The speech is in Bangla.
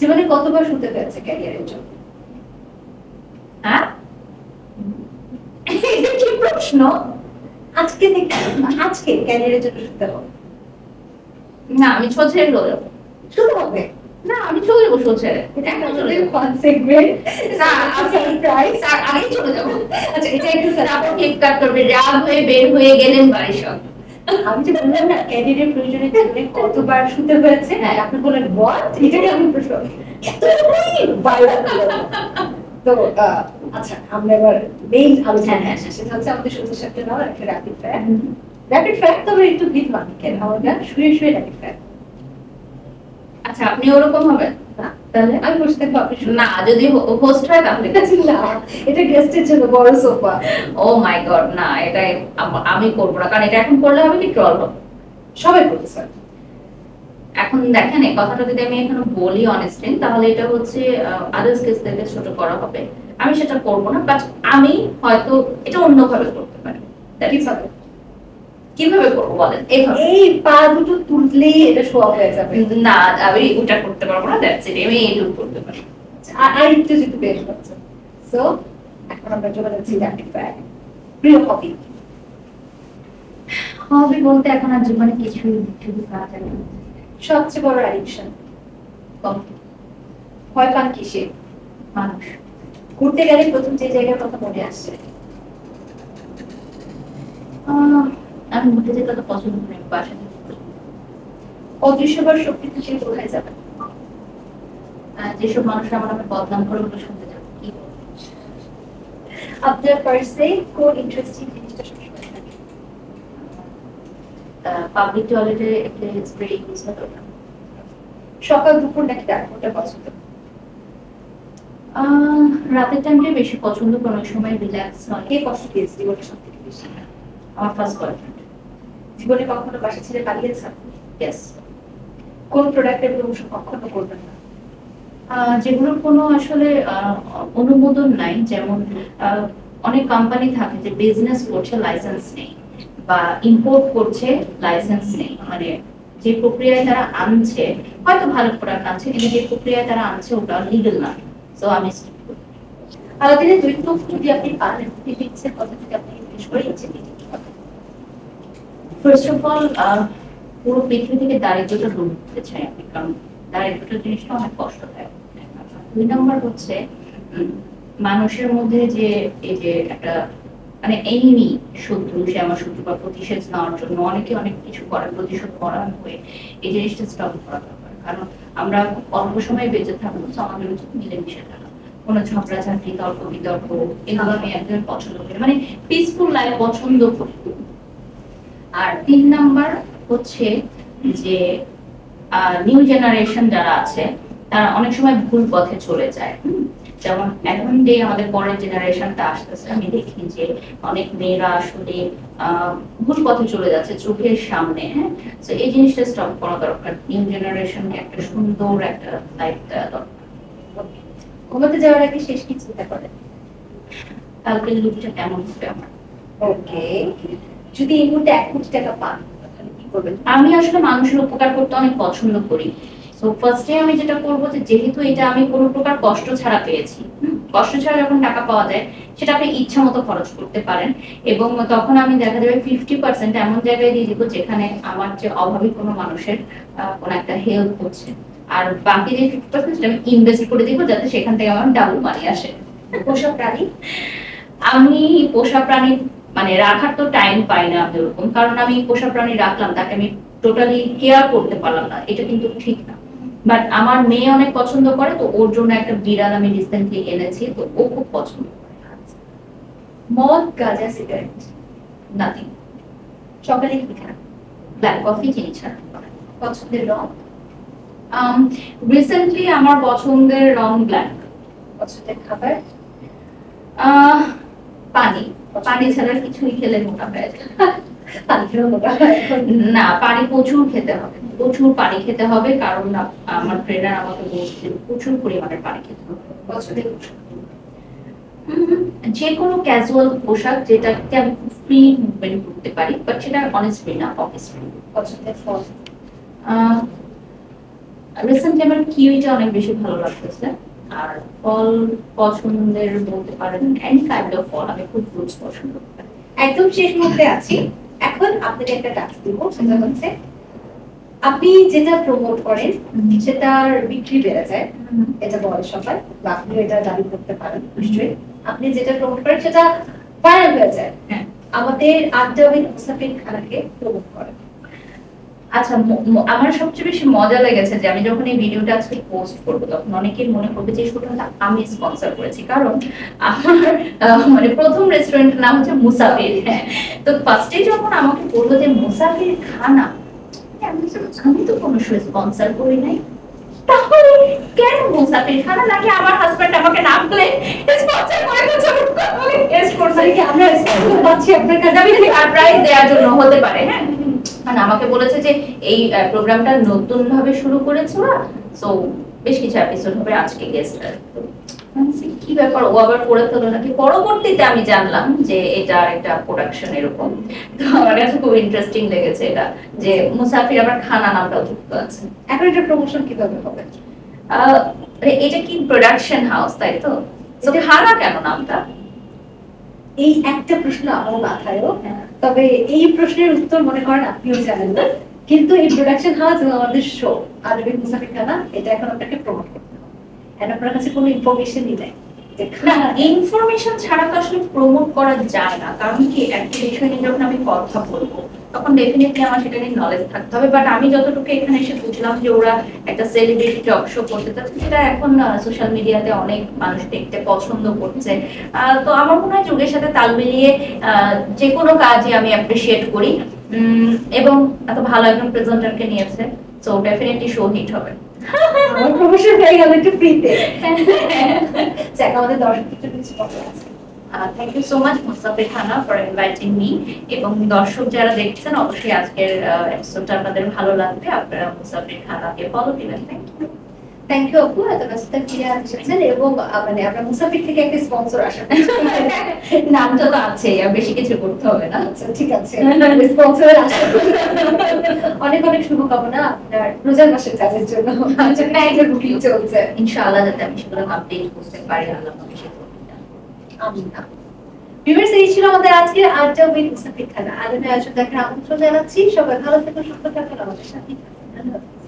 জীবনে কতবার শুতে হয়েছে ক্যারিয়ারের জন্য? হ্যাঁ, এটা কি প্রশ্ন? আজকে থেকে আজকে ক্যারিয়ারের জন্য শুতে হবে? না, আমি ছোট যাবো। শুতে হবে না, আমি চলে যাবো ছোটে। এটা আমাদের কনসেপ্ট না, সারপ্রাইজ। তার আগেই চলে যাবো। আচ্ছা, এটা একটু তারপর কেক কাট করবে, রাগ হয়ে বের হয়ে গেলেন বাড়ি সব। আমি যে বললাম না ক্যারিয়ারের প্রয়োজনে জীবনে কতবার শুতে হয়েছে, হ্যাঁ। আপনি বলেন হোয়াট, এটাকে আমি প্রশ্ন এতটুকুই ভাইরাল। তো আচ্ছা, আমরা এবার মেইন আলোচনা হ্যাঁ, আসি, সেটা হচ্ছে আমাদের সোজার সাথে নেওয়া একটা র্যাপিড ফায়ার। র্যাপিড ফায়ার তবে একটু বিদ্যমান, কেন আমরা শুয়ে শুয়ে র্যাপিড ফায়ার। আচ্ছা, আপনি ওরকম হবেন? না, তাহলে আমি বসে থাকবো, আপনি শুনুন। না, যদি হোস্ট হয় তাহলে না, এটা গেস্টের জন্য বড় সোফা। ও মাই গড, না, এটা আমি করবো না, কারণ এটা এখন করলে হবে কি, ট্রল হবে। সবাই করতেছে। এখন দেখেন, এই কথাটা যদি আমি এখানে বলি অনেস্টলি, তাহলে এটা হচ্ছে আদার্স কেসদেরকে ছোট করা হবে। আমি সেটা করবো না, বাট আমি হয়তো এটা অন্যভাবে করতে পারি। কিভাবে? কিভাবে করবো বলেন? এইভাবে। এই পা দুটো তুললেই এটা শোয়া হয়ে যাবে। না, আমি ওটা করতে পারবো না, দ্যাটস ইট, আমি এইটুকু করতে পারি। আর একটু যদি বের হচ্ছে। সো এখন আমরা চলে যাচ্ছি র্যাপিড ফায়ার। প্রিয় হবি? হবি বলতে এখন আর জীবনে কিছুই শুধু কাজ আর কাজ। সবচেয়ে বড় অ্যাডিকশন? কফি। ভয় পান কিসে? মানুষ। ঘুরতে গেলে প্রথম যে জায়গার কথা মনে আসছে? আমি ঘুরতে যেতে তো পছন্দ করি, বাসা যেতে পছন্দ করি। অদৃশ্যবার শক্তি থেকে কোথায় যাবে? যেসব মানুষ আমার নামে বদনাম করে ওগুলো শুনতে যাবো। কি আপনার পার্সে কোন ইন্টারেস্টিং জিনিসটা সবসময় থাকে? পাবলিক টয়লেটে একটা স্প্রে ইউজ হয় ওটা। সকাল দুপুর নাকি রাত কোনটা পছন্দ? রাতের টাইমটাই বেশি পছন্দ, কোনো সময় রিল্যাক্স হয়। কে কষ্ট পেয়েছে জীবনে সব থেকে বেশি? আমার ফার্স্ট বয়ফ্রেন্ড। জীবনে কখনো বাসা ছেড়ে পালিয়েছেন? ইয়েস। কোন প্রোডাক্টের প্রমোশন কখনো করবেন না? যেগুলোর কোনো আসলে অনুমোদন নাই, যেমন অনেক কোম্পানি থাকে যে বিজনেস করছে লাইসেন্স নেই, বা ইম্পোর্ট করছে লাইসেন্স নেই, মানে যে প্রক্রিয়ায় তারা আনছে হয়তো ভালো প্রোডাক্ট আনছে, কিন্তু যে প্রক্রিয়ায় তারা আনছে ওটা লিগ্যাল না। সো আমি স্কিপ করি। আলাদিনের দ্বৈত যদি আপনি পান, ইচ্ছের কথা যদি আপনি জিজ্ঞেস করে ইচ্ছে কি হবে? ফার্স্ট অফ অল, পুরো পৃথিবী থেকে দারিদ্রতা দূর করতে চাই আমি, কারণ দারিদ্রতা জিনিসটা অনেক কষ্টদায়ক। 2 নম্বর হচ্ছে মানুষের মধ্যে যে এই যে একটা মানে এনিমি, শত্রু, সে আমার শত্রু বা প্রতিশোধ নেওয়ার জন্য অনেকে অনেক কিছু করে, প্রতিশোধ করার হয়ে এই জিনিসটা স্টপ করা দরকার। কারণ আমরা অল্প সময় বেঁচে থাকবো, তো আমাদের উচিত মিলেমিশে থাকা। কোনো ঝগড়াঝাটি, তর্ক বিতর্ক এগুলো আমি একদম পছন্দ করি, মানে পিসফুল লাইফ পছন্দ করি। আর 3 নাম্বার হচ্ছে যে নিউ জেনারেশন যারা আছে তারা অনেক সময় ভুল পথে চলে যায়। যেমন এখন যে আমাদের পরের জেনারেশনটা আসতেছে, আমি দেখি যে অনেক মেয়েরা আসলে ভুল পথে চলে যাচ্ছে চোখের সামনে। হ্যাঁ, তো এই জিনিসটা স্টপ করা দরকার। নিউ জেনারেশনকে একটা সুন্দর একটা লাইফ দেওয়া দরকার। ঘুমাতে যাওয়ার আগে শেষ কি চিন্তা করেন? কালকে লুকটা কেমন হবে আমার। ওকে, যদি এই মুহূর্তে 1 কোটি টাকা পান তাহলে কি করবেন? আমি আসলে মানুষের উপকার করতে অনেক পছন্দ করি। সো ফার্স্টে আমি যেটা করবো, যে যেহেতু এটা আমি কোনো প্রকার কষ্ট ছাড়া পেয়েছি, কষ্ট ছাড়া যখন টাকা পাওয়া যায় সেটা আপনি ইচ্ছা মতো খরচ করতে পারেন, এবং তখন আমি দেখা যাবে 50% এমন জায়গায় দিয়ে দিব যেখানে আমার যে অভাবী কোনো মানুষের কোনো একটা হেল্প হচ্ছে, আর বাকি যে 50% সেটা আমি ইনভেস্ট করে দিব যাতে সেখান থেকে আমার ডাবল মানি আসে। পোষা প্রাণী? আমি পোষা প্রাণী মানে রাখার তো টাইম পাই না আমি ওরকম, কারণ আমি পোষা প্রাণী রাখলাম, তাকে আমি টোটালি কেয়ার করতে পারলাম না, এটা কিন্তু ঠিক না। বাট আমার মেয়ে অনেক পছন্দ করে, তো ওর জন্য একটা বিড়াল আমি রিসেন্টলি এনেছি, তো ও খুব পছন্দ করে। মদ, গাঁজা, সিগারেট? নাথিং। সকালে কি খান? ব্ল্যাক কফি, চিনি ছাড়া। পছন্দের রং? রিসেন্টলি আমার পছন্দের রং ব্ল্যাক। পছন্দের খাবার? পানি। পানি ছাড়া কিছুই খেলে মোটা হয়ে যায়। পানি খেলে মোটা হয়? না, পানি প্রচুর খেতে হবে, প্রচুর পানি খেতে হবে, কারণ আমার ট্রেনার আমাকে বলছে প্রচুর পরিমাণে পানি খেতে হবে। পছন্দের পোশাক? যে কোনো ক্যাজুয়াল পোশাক যেটাকে আমি ফ্রি মুভমেন্ট করতে পারি, বাট সেটা অনেস্ট ফ্রি না, অফিস ফ্রি। পছন্দের ফল? রিসেন্টলি আমার কিউইটা অনেক বেশি ভালো লাগতেছে। আর ফল পছন্দের বলতে পারেন এনি কাইন্ড অফ ফল, আমি খুব ফ্রুটস পছন্দ করি। একদম শেষ মুহূর্তে আছি, এখন আপনাকে একটা টাস্ক দিব, সেটা হচ্ছে আপনি যেটা প্রমোট করেন সেটার বিক্রি বেড়ে যায়, এটা বলে সবাই, বা আপনি এটা দাবি করতে পারেন নিশ্চয়ই। আপনি যেটা প্রমোট করেন সেটা ভাইরাল হয়ে যায়, হ্যাঁ। আমাদের আড্ডা উইথ মুসাফির খানাকে প্রমোট করেন। আচ্ছা, আমার সবচেয়ে বেশি মজা লেগেছে যে আমি যখন এই ভিডিওটা আজকে পোস্ট করবো তখন অনেকের মনে করবে যে শুটটা আমি স্পন্সর করেছি, কারণ আমার মানে প্রথম রেস্টুরেন্টের নাম হচ্ছে মুসাফির। হ্যাঁ, তো ফার্স্টে যখন আমাকে বললো যে মুসাফির খানা, আমি তো কোনো স্পন্সর করি নাই, তাহলে কেন মুসাফির খানা? নাকি আমার হাজবেন্ড আমাকে নাম বলে স্পন্সর করে দিয়েছে? আমরা স্পন্সর পাচ্ছি আপনার কাছে, আমি সারপ্রাইজ দেওয়ার জন্য হতে পারে। হ্যাঁ, মানে আমাকে বলেছে যে এই প্রোগ্রামটা নতুন ভাবে শুরু করেছে ওরা, সো বেশ কিছু এপিসোড হবে, আজকে গেস্ট কি ব্যাপার, ও আবার করে তোলো নাকি? পরবর্তীতে আমি জানলাম যে এটা একটা প্রোডাকশন এরকম। তো আমার কাছে খুব ইন্টারেস্টিং লেগেছে এটা, যে মুসাফির আবার খানা নামটাও যুক্ত আছে। এখন এটা প্রমোশন কিভাবে হবে? এটা কি প্রোডাকশন হাউস, তাই তো? তো খানা কেন নামটা? এই একটা প্রশ্ন আমার মাথায়ও, তবে এই প্রশ্নের উত্তর মনে করেন আপনিও জানেন না, কিন্তু এই প্রোডাকশন হাউস এবং আমাদের শো আরবি মুসাফির খানা, এটা এখন আপনাকে প্রমোট করতে হবে। এখন আপনার কাছে কোনো ইনফরমেশনই নেই যে না, ইনফরমেশন ছাড়া তো আসলে প্রমোট করা যায় না, কারণ কি একটা বিষয় নিয়ে যখন আমি কথা বলবো তখন ডেফিনেটলি আমার সেটা নিয়ে নলেজ থাকতে হবে। বাট আমি যতটুকু এখানে এসে বুঝলাম যে ওরা একটা সেলিব্রিটি টক শো করতে চাচ্ছে, যেটা এখন সোশ্যাল মিডিয়াতে অনেক মানুষ দেখতে পছন্দ করছে। তো আমার মনে হয় যুগের সাথে তাল মিলিয়ে যে কোনো কাজই আমি অ্যাপ্রিসিয়েট করি, এবং এত ভালো একজন প্রেজেন্টারকে নিয়েছে, সো ডেফিনেটলি শো হিট হবে। আমার প্রমোশন হয়ে গেল একটু ফ্রিতে। যাক, আমাদের দর্শকদের জন্য কিছু কথা আছে। থ্যাংক ইউ সো মাচ মুসাফির খানা ফর ইনভাইটিং মি, এবং দর্শক যারা দেখছেন অবশ্যই আজকের এপিসোডটা আপনাদের ভালো লাগবে, আপনারা মুসাফির খানাকে ফলো দিবেন। Thank you. থ্যাংক ইউ আপু, এত ব্যস্ততা ফিরে এসেছেন, এবং মানে আমরা মুসাফির থেকে একটা স্পন্সর আশা করছি। নামটা তো আছে, আর বেশি কিছু করতে হবে না। আচ্ছা ঠিক আছে, স্পন্সরের আশা করি। অনেক অনেক শুভকামনা আপনার রোজার মাসের কাজের জন্য। আচ্ছা, ব্যাংকের বুকিং চলছে, ইনশাআল্লাহ যাতে আমি সেগুলো আপডেট করতে পারি, আল্লাহ আমাকে সে তৌফিক দান করুন। আমিন। ভিউয়ার্স, এই ছিল আমাদের আজকের আড্ডা উইথ মুসাফির খানা। আগামী আয়োজন দেখার আমন্ত্রণ জানাচ্ছি। সবাই ভালো থাকুন, সুস্থ থাকুন, আমাদের সাথে থাকুন। ধন্যবাদ।